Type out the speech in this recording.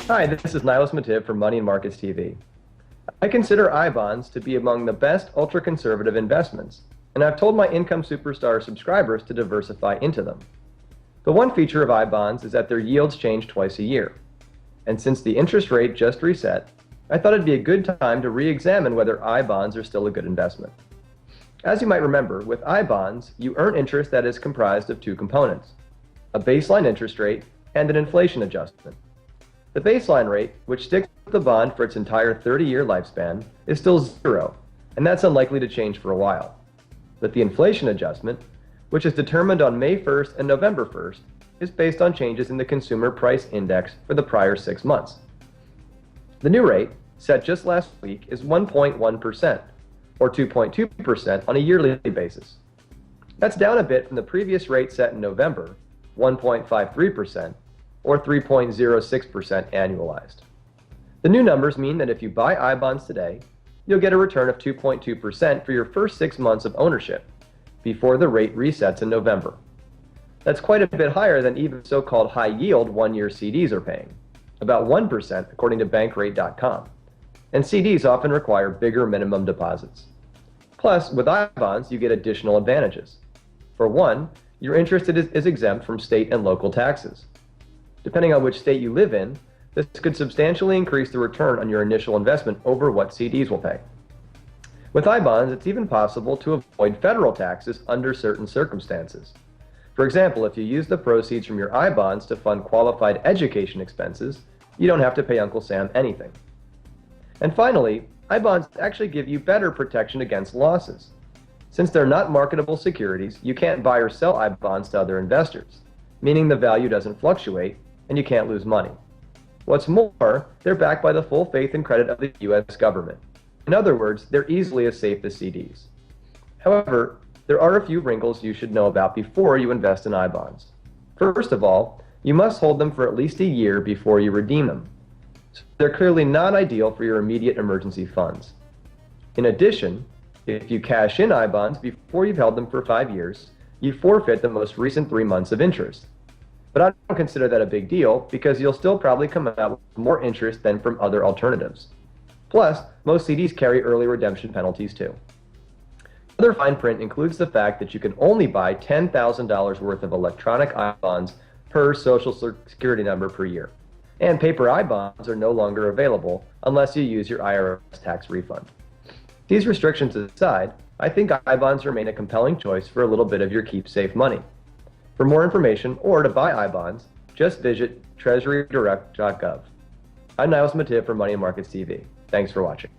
Hi, this is Nilus Mattive from Money and Markets TV. I consider I-bonds to be among the best ultra-conservative investments, and I've told my Income Superstar subscribers to diversify into them. The one feature of I-bonds is that their yields change twice a year. And since the interest rate just reset, I thought it'd be a good time to re-examine whether I-bonds are still a good investment. As you might remember, with I-bonds, you earn interest that is comprised of two components: a baseline interest rate and an inflation adjustment. The baseline rate, which sticks with the bond for its entire 30-year lifespan, is still zero, and that's unlikely to change for a while. But the inflation adjustment, which is determined on May 1st and November 1st, is based on changes in the Consumer Price Index for the prior 6 months. The new rate, set just last week, is 1.1%, or 2.2% on a yearly basis. That's down a bit from the previous rate set in November, 1.53%, or 3.06% annualized. The new numbers mean that if you buy I-bonds today, you'll get a return of 2.2% for your first 6 months of ownership, before the rate resets in November. That's quite a bit higher than even so-called high-yield one-year CDs are paying, about 1% according to Bankrate.com, and CDs often require bigger minimum deposits. Plus, with I-bonds, you get additional advantages. For one, your interest is exempt from state and local taxes. Depending on which state you live in, this could substantially increase the return on your initial investment over what CDs will pay. With I-bonds, it's even possible to avoid federal taxes under certain circumstances. For example, if you use the proceeds from your I-bonds to fund qualified education expenses, you don't have to pay Uncle Sam anything. And finally, I-bonds actually give you better protection against losses. Since they're not marketable securities, you can't buy or sell I-bonds to other investors, meaning the value doesn't fluctuate and you can't lose money. What's more, they're backed by the full faith and credit of the US government. In other words, they're easily as safe as CDs. However, there are a few wrinkles you should know about before you invest in I-bonds. First of all, you must hold them for at least a year before you redeem them. So they're clearly not ideal for your immediate emergency funds. In addition, if you cash in I-bonds before you've held them for 5 years, you forfeit the most recent 3 months of interest. But I don't consider that a big deal because you'll still probably come out with more interest than from other alternatives. Plus, most CDs carry early redemption penalties too. Other fine print includes the fact that you can only buy $10,000 worth of electronic I-bonds per Social Security number per year. And paper I-bonds are no longer available unless you use your IRS tax refund. These restrictions aside, I think I-bonds remain a compelling choice for a little bit of your keep-safe money. For more information or to buy I-bonds, just visit treasurydirect.gov. I'm Nilus Mattive for Money and Markets TV. Thanks for watching.